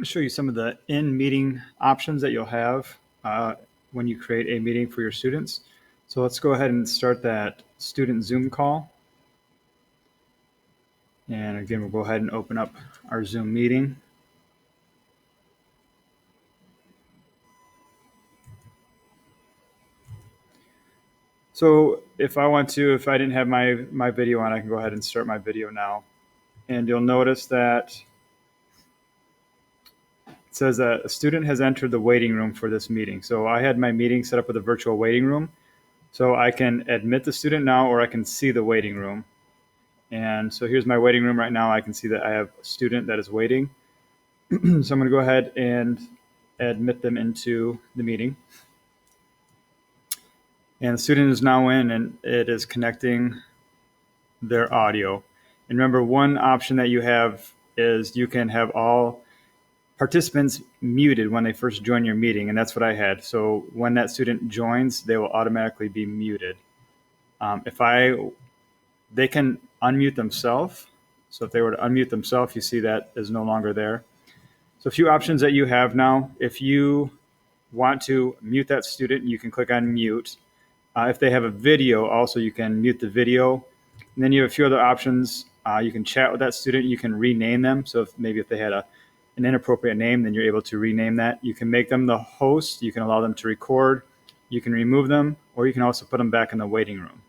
to show you some of the in-meeting options that you'll have when you create a meeting for your students. So let's go ahead and start that student Zoom call. And again, we'll go ahead and open up our Zoom meeting. So if I didn't have my video on, I can go ahead and start my video now. And you'll notice that it says that a student has entered the waiting room for this meeting. So I had my meeting set up with a virtual waiting room. So I can admit the student now, or I can see the waiting room. And so here's my waiting room right now. I can see that I have a student that is waiting. So I'm going to go ahead and admit them into the meeting. And the student is now in, and it is connecting their audio. And remember, one option that you have is you can have all participants muted when they first join your meeting, and that's what I had. So when that student joins, they will automatically be muted. They can unmute themselves. So if they were to unmute themselves, you see that is no longer there. So a few options that you have now. If you want to mute that student, you can click on mute. If they have a video, also you can mute the video. And then you have a few other options. You can chat with that student. You can rename them. So if they had an inappropriate name, then you're able to rename that. You can make them the host. You can allow them to record. You can remove them, or you can also put them back in the waiting room.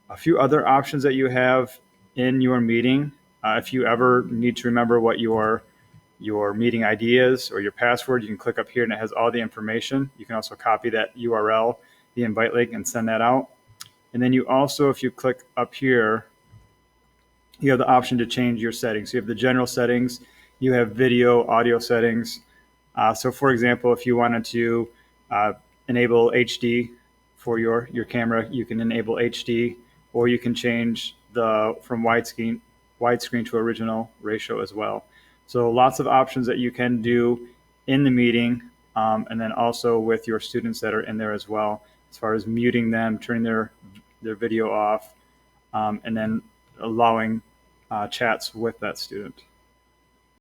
A few other options that you have in your meeting, if you ever need to remember what your meeting ID is or your password, you can click up here and it has all the information. You can also copy that URL, the invite link, and send that out. And then you also, if you click up here, you have the option to change your settings. So you have the general settings, you have video, audio settings. So for example, if you wanted to enable HD for your camera, you can enable HD, or you can change from widescreen to original ratio as well. So lots of options that you can do in the meeting, and then also with your students that are in there as well, as far as muting them, turning their video off, and then allowing chats with that student.